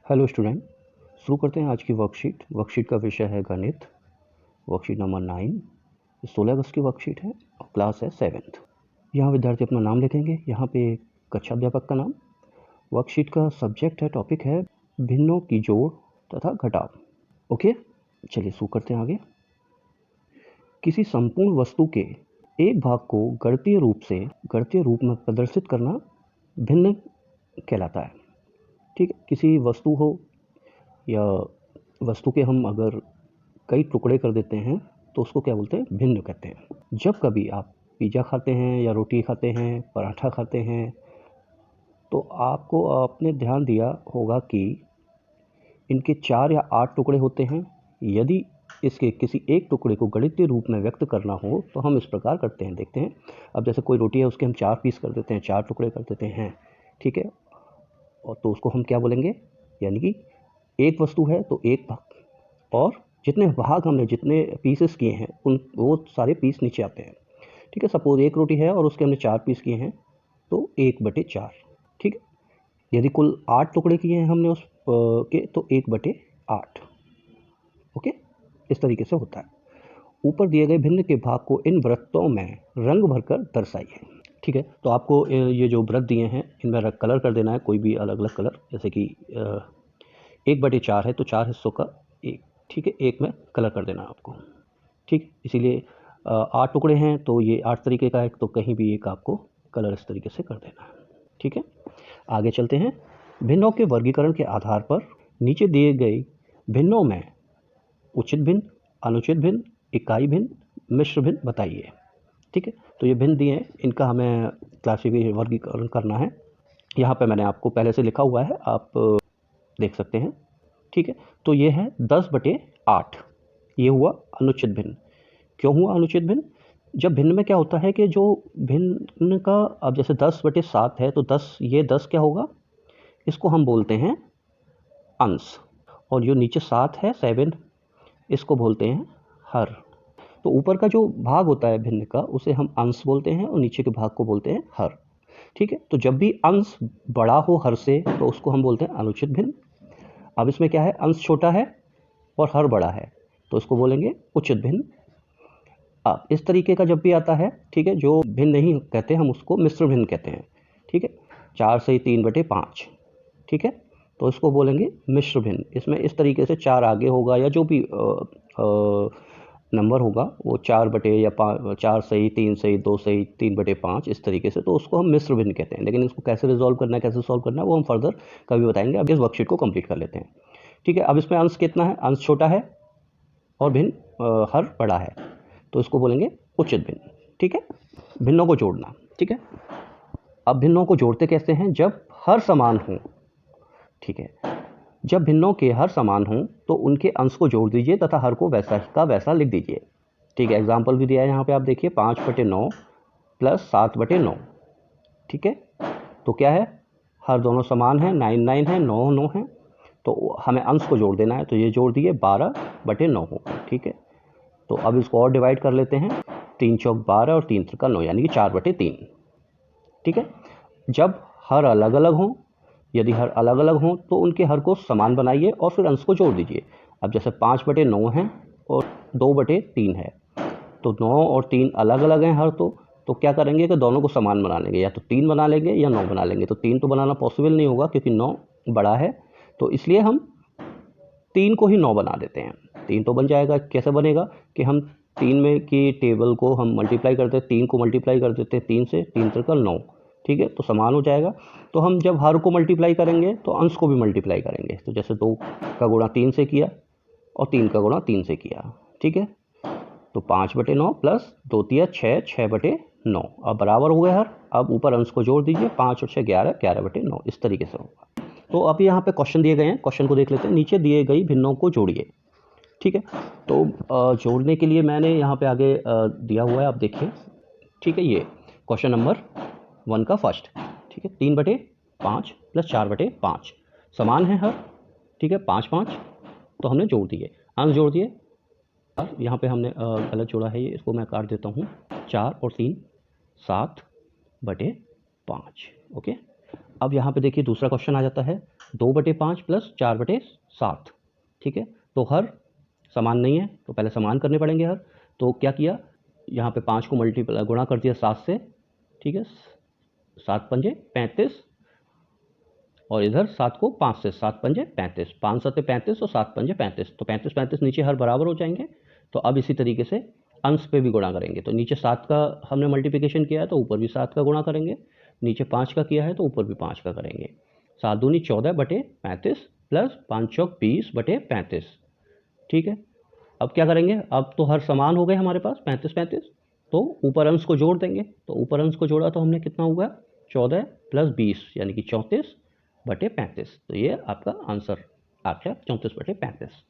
Hello student, शुरू करते हैं आज की वर्कशीट। वर्कशीट का विषय है गणित। वर्कशीट नंबर 9 16 अगस्त की वर्कशीट है और क्लास है 7th। यहाँ विद्यार्थी अपना नाम लिखेंगे, यहाँ पे कक्षा अध्यापक का नाम। वर्कशीट का सब्जेक्ट है, टॉपिक है भिन्नों की जोड़ तथा घटाव। ओके, चलिए शुरू करते हैं आगे। किसी संपूर्ण वस्तु के एक भाग को गणितीय रूप में प्रदर्शित करना भिन्न कहलाता है। ठीक है, किसी वस्तु हो या वस्तु के हम अगर कई टुकड़े कर देते हैं तो उसको क्या बोलते हैं? भिन्न कहते हैं। जब कभी आप पिज़्ज़ा खाते हैं या रोटी खाते हैं, पराठा खाते हैं, तो आपने ध्यान दिया होगा कि इनके 4 या 8 टुकड़े होते हैं। यदि इसके किसी एक टुकड़े को गणितीय रूप में व्यक्त करना हो तो हम इस प्रकार करते हैं, देखते हैं। अब जैसे कोई रोटी है, उसके हम 4 पीस कर देते हैं, 4 टुकड़े कर देते हैं, ठीक है। और तो उसको हम क्या बोलेंगे? यानी कि एक वस्तु है तो एक भाग, और जितने भाग हमने जितने पीसेस किए हैं वो सारे पीस नीचे आते हैं। ठीक है, सपोज एक रोटी है और उसके हमने 4 पीस किए हैं तो 1/4। ठीक है, यदि कुल 8 टुकड़े किए हैं हमने उस के तो 1/8। ओके, इस तरीके से होता है। ऊपर दिए गए भिन्न के भाग को इन वृत्तों में रंग भरकर दर्शाइए। ठीक है, तो आपको ये जो वृत्त दिए हैं इनमें कलर कर देना है, कोई भी अलग अलग कलर। जैसे कि 1/4 है तो 4 हिस्सों का एक, ठीक है, एक में कलर कर देना है आपको। ठीक, इसीलिए 8 टुकड़े हैं तो ये 8 तरीके का है, तो कहीं भी एक आपको कलर इस तरीके से कर देना है। ठीक है, आगे चलते हैं। भिन्नों के वर्गीकरण के आधार पर नीचे दिए गए भिन्नों में उचित भिन्न, अनुचित भिन्न, इकाई भिन्न, मिश्र भिन्न बताइए। ठीक है, तो ये भिन्न दिए हैं, इनका हमें क्लासिफिकेशन वर्गीकरण करना है। यहाँ पे मैंने आपको पहले से लिखा हुआ है, आप देख सकते हैं। ठीक है, तो ये है 10/8, ये हुआ अनुचित भिन्न। क्यों हुआ अनुचित भिन्न? जब भिन्न में क्या होता है कि जो भिन्न का, अब जैसे 10/7 है तो 10 क्या होगा? इसको हम बोलते हैं अंश, और जो नीचे 7 है 7, इसको बोलते हैं हर। तो ऊपर का जो भाग होता है भिन्न का उसे हम अंश बोलते हैं और नीचे के भाग को बोलते हैं हर। ठीक है, तो जब भी अंश बड़ा हो हर से तो उसको हम बोलते हैं अनुचित भिन्न। अब इसमें क्या है, अंश छोटा है और हर बड़ा है तो इसको बोलेंगे उचित भिन्न। अब इस तरीके का जब भी आता है, ठीक है, जो भिन्न नहीं कहते हम उसको मिश्र भिन्न कहते हैं। ठीक है, 4 से 3/5, ठीक है, तो इसको बोलेंगे मिश्र भिन्न। इसमें इस तरीके से 4 आगे होगा या जो भी नंबर होगा वो 4 सही, 3 सही, 2 सही, 3/5, इस तरीके से, तो उसको हम मिश्र भिन्न कहते हैं। लेकिन इसको कैसे रिजॉल्व करना है, कैसे सॉल्व करना है, वो हम फर्दर कभी बताएंगे। अब इस वर्कशीट को कंप्लीट कर लेते हैं। ठीक है, अब इसमें अंश कितना है? अंश छोटा है और भिन्न हर बड़ा है, तो इसको बोलेंगे उचित भिन्न। ठीक है, भिन्नों को जोड़ना। ठीक है, अब भिन्नों को जोड़ते कैसे हैं? जब हर समान हो। ठीक है, जब भिन्नों के हर समान हों तो उनके अंश को जोड़ दीजिए तथा हर को वैसा का वैसा लिख दीजिए। ठीक है, एग्जाम्पल भी दिया है यहाँ पे, आप देखिए 5/9 + 7/9। ठीक है, तो क्या है, हर दोनों समान है, 9 9 है, 9 9 है, तो हमें अंश को जोड़ देना है, तो ये जोड़ दिए 12/9 हो। ठीक है, तो अब इसको और डिवाइड कर लेते हैं, 3 चौक 12 और 3 त्रिका 9, यानी कि 4/3। ठीक है, जब हर अलग अलग हों, यदि हर अलग अलग हों तो उनके हर को समान बनाइए और फिर अंश को जोड़ दीजिए। अब जैसे 5/9 है और 2/3 है, तो 9 और 3 अलग अलग हैं हर, तो क्या करेंगे कि दोनों को समान बना लेंगे, या तो 3 बना लेंगे या 9 बना लेंगे। तो 3 तो बनाना पॉसिबल नहीं होगा क्योंकि 9 बड़ा है, तो इसलिए हम 3 को ही 9 बना देते हैं। 3 तो बन जाएगा। कैसे बनेगा कि हम 3 में की टेबल को हम मल्टीप्लाई करते हैं, 3 को मल्टीप्लाई कर देते हैं 3 से, 3 त्रिका 9। ठीक है, तो समान हो जाएगा। तो हम जब हर को मल्टीप्लाई करेंगे तो अंश को भी मल्टीप्लाई करेंगे। तो जैसे 2 का गुणा 3 से किया और 3 का गुणा 3 से किया। ठीक है, तो 5/9 प्लस 2 तिया 6, 6/9, अब बराबर हो गए हर। अब ऊपर अंश को जोड़ दीजिए, 5 और 6 11, 11/9, इस तरीके से होगा। तो अब यहाँ पे क्वेश्चन दिए गए हैं, क्वेश्चन को देख लेते हैं। नीचे दिए गई भिन्नों को जोड़िए। ठीक है, तो जोड़ने के लिए मैंने यहाँ पे आगे दिया हुआ है, आप देखिए। ठीक है, ये क्वेश्चन नंबर 1 का फर्स्ट। ठीक है, 3/5 + 4/5 समान है हर। ठीक है, 5 5, तो हमने जोड़ दिए, अंश जोड़ दिए। अब यहाँ पे हमने गलत जोड़ा है, ये इसको मैं काट देता हूँ। 4 और 3 7/5। ओके, अब यहाँ पे देखिए दूसरा क्वेश्चन आ जाता है। 2/5 प्लस 4/7। ठीक है, तो हर समान नहीं है तो पहले समान करने पड़ेंगे हर। तो क्या किया, यहाँ पे 5 को मल्टीप्लाई गुणा कर दिया 7 से। ठीक है, 7 पंजे 35 और इधर 7 को 5 से, 7 पंजे 35, 5 7 35 और 7 पंजे 35, तो 35 35 नीचे हर बराबर हो जाएंगे। तो अब इसी तरीके से अंश पे भी गुणा करेंगे। तो नीचे 7 का हमने मल्टीप्लिकेशन किया है तो ऊपर भी 7 का गुणा करेंगे, नीचे 5 का किया है तो ऊपर भी 5 का करेंगे। 7 दूनी 14/35 प्लस 5 चौक 20/35। ठीक है, अब क्या करेंगे, अब तो हर समान हो गए हमारे पास 35 35, तो ऊपर अंश को जोड़ देंगे। तो ऊपर अंश को जोड़ा तो हमने कितना हुआ, 14 प्लस 20 यानी कि 34/35। तो ये आपका आंसर आ गया 34/35।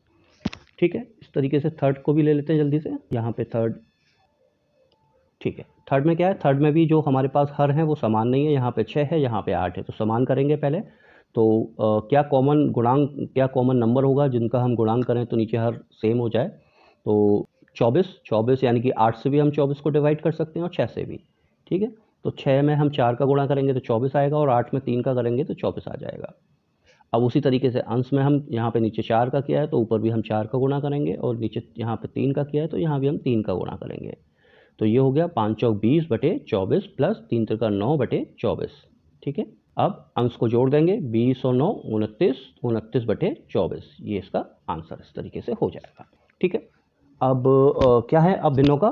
ठीक है, इस तरीके से थर्ड को भी ले लेते हैं जल्दी से। यहाँ पे थर्ड, ठीक है, थर्ड में क्या है, थर्ड में भी जो हमारे पास हर हैं वो समान नहीं है। यहाँ पे 6 है, यहाँ पे 8 है, तो समान करेंगे पहले। तो क्या कॉमन गुणांक, क्या कॉमन नंबर होगा जिनका हम गुणांक करें तो नीचे हर सेम हो जाए। तो 24 यानी कि 8 से भी हम 24 को डिवाइड कर सकते हैं और 6 से भी। ठीक है, तो 6 में हम 4 का गुणा करेंगे तो 24 आएगा, और 8 में 3 का करेंगे तो 24 आ जाएगा। अब उसी तरीके से अंश में हम यहाँ पे नीचे 4 का किया है तो ऊपर भी हम 4 का गुणा करेंगे, और नीचे यहाँ पे 3 का किया है तो यहाँ भी हम 3 का गुणा करेंगे। तो ये हो गया 5 चौक 20/24 प्लस 3 त्रिका 9/24। ठीक है, अब अंश को जोड़ देंगे, 20 और 9 29, 29/24। ये इसका आंसर इस तरीके से हो जाएगा। ठीक है, अब क्या है, अब भिन्नों का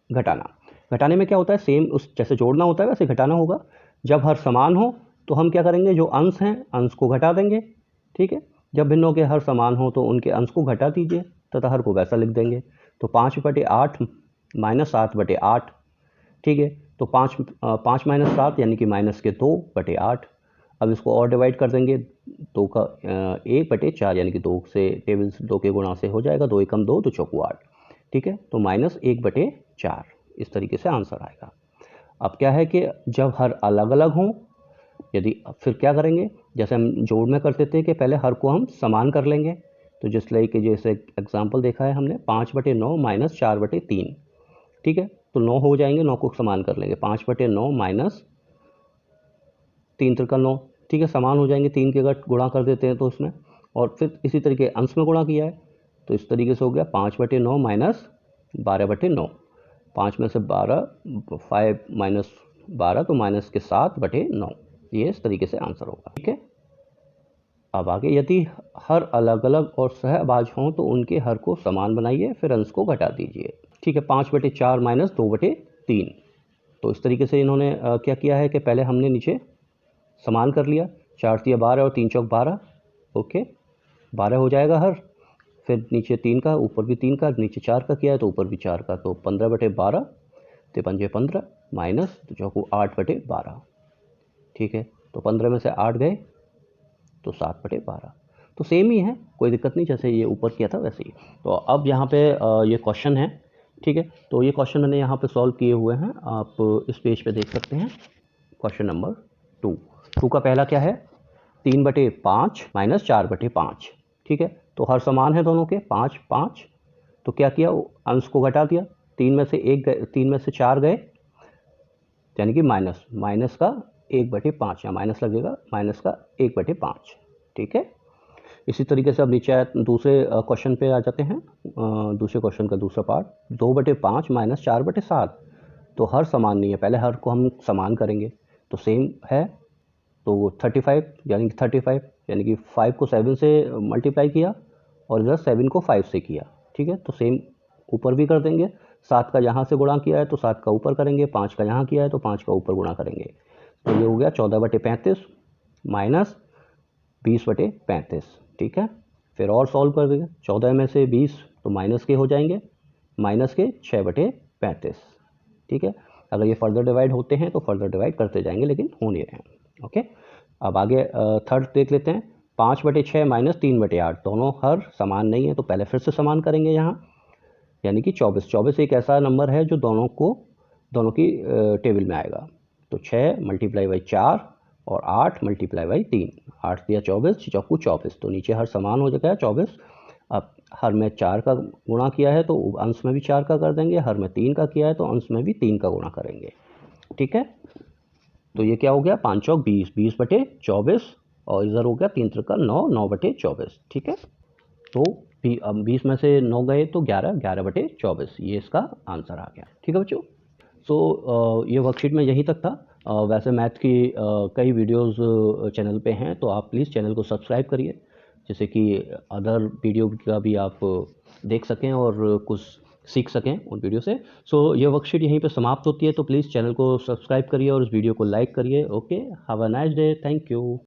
घटाना। घटाने में क्या होता है, सेम उस जैसे जोड़ना होता है वैसे घटाना होगा। जब हर समान हो तो हम क्या करेंगे, जो अंश हैं अंश को घटा देंगे। ठीक है, जब भिन्नों के हर समान हो तो उनके अंश को घटा दीजिए तथा हर को वैसा लिख देंगे। तो 5/8 माइनस 7/8। ठीक है, तो 5 माइनस 7 यानी कि माइनस के 2/8। अब इसको और डिवाइड कर देंगे, 2 का 1/4 यानी कि 2 से टेबल 2 के गुणा से हो जाएगा, 2 एकम 2 तो चौकू 8। ठीक है, तो माइनस 1/4 इस तरीके से आंसर आएगा। अब क्या है कि जब हर अलग अलग हों, यदि फिर क्या करेंगे, जैसे हम जोड़ में करते थे कि पहले हर को हम समान कर लेंगे। तो जिस लाइक कि जैसे एग्जाम्पल देखा है हमने, 5/9 माइनस 4/3। ठीक है, तो 9 हो जाएंगे, 9 को समान कर लेंगे, 5/9 माइनस 3 त्रिका 9। ठीक है, समान हो जाएंगे, 3 के अगर गुणा कर देते हैं तो उसमें, और फिर इसी तरीके अंश में गुणा किया है तो इस तरीके से हो गया 5/9 माइनस 12/9। 5 में से 12, 5 माइनस 12 तो माइनस के 7/9। ये इस तरीके से आंसर होगा। ठीक है, अब आगे, यदि हर अलग अलग और सहभाज हों तो उनके हर को समान बनाइए, फिर अंश को घटा दीजिए। ठीक है, 5/4 माइनस 2/3। तो इस तरीके से इन्होंने क्या किया है कि पहले हमने नीचे समान कर लिया, 4 तिया 12 और 3 चौक 12। ओके, 12 हो जाएगा हर, फिर नीचे 3 का, ऊपर भी 3 का, नीचे 4 का किया है तो ऊपर भी 4 का, तो 15/12 ते 5 15 माइनस तो चौकू 8/12। ठीक है, तो 15 में से 8 गए तो 7/12। तो सेम ही है, कोई दिक्कत नहीं, जैसे ये ऊपर किया था वैसे ही। तो अब यहाँ पे ये क्वेश्चन है। ठीक है, तो ये क्वेश्चन मैंने यहाँ पे सॉल्व किए हुए हैं, आप इस पेज पे देख सकते हैं। क्वेश्चन नंबर 2 का पहला क्या है, 3/5 माइनस 4/5। ठीक है, तो हर समान है दोनों के, 5 5। तो क्या किया, अंश को घटा दिया, 3 में से 1 गए, 3 में से 4 गए यानी कि माइनस का 1/5, या माइनस लगेगा, माइनस का 1/5। ठीक है, इसी तरीके से अब नीचे दूसरे क्वेश्चन पे आ जाते हैं। दूसरे क्वेश्चन का दूसरा पार्ट, 2/5 माइनस 4/7। तो हर समान नहीं है, पहले हर को हम समान करेंगे तो सेम है, तो 35 यानी कि 35 यानी कि 5 को 7 से मल्टीप्लाई किया और इधर 7 को 5 से किया। ठीक है, तो सेम ऊपर भी कर देंगे, 7 का यहाँ से गुणा किया है तो 7 का ऊपर करेंगे, 5 का यहाँ किया है तो 5 का ऊपर गुणा करेंगे। तो ये हो गया 14/35 माइनस 20/35। ठीक है, फिर और सॉल्व कर देंगे, 14 में से 20 तो माइनस के हो जाएंगे, माइनस के 6/35। ठीक है, अगर ये फर्दर डिवाइड होते हैं तो फर्दर डिवाइड करते जाएंगे, लेकिन हो नहीं रहे हैं। ओके, अब आगे थर्ड देख लेते हैं, 5/6 माइनस 3/8। दोनों हर समान नहीं है तो पहले फिर से समान करेंगे यहाँ, यानी कि 24 एक ऐसा नंबर है जो दोनों की टेबल में आएगा। तो 6 मल्टीप्लाई बाई 4 और 8 मल्टीप्लाई बाई 3, 8 दिया 24, चौकू 24, तो नीचे हर समान हो जाएगा 24। अब हर में 4 का गुणा किया है तो अंश में भी 4 का कर देंगे, हर में 3 का किया है तो अंश में भी 3 का गुणा करेंगे। ठीक है, तो ये क्या हो गया, 5 चौक 20, 20/24 और इधर हो गया 3 त्रिका 9, 9/24, ठीक है। तो 20 में से 9 गए तो 11, 11/24, ये इसका आंसर आ गया, ठीक है बच्चों। सो ये वर्कशीट में यहीं तक था। वैसे मैथ की कई वीडियोस चैनल पे हैं, तो आप प्लीज़ चैनल को सब्सक्राइब करिए, जैसे कि अदर वीडियो का भी आप देख सकें और कुछ सीख सकें उन वीडियो से। सो ये वर्कशीट यहीं पे समाप्त होती है, तो प्लीज़ चैनल को सब्सक्राइब करिए और इस वीडियो को लाइक करिए। Okay, have a nice day, thank you.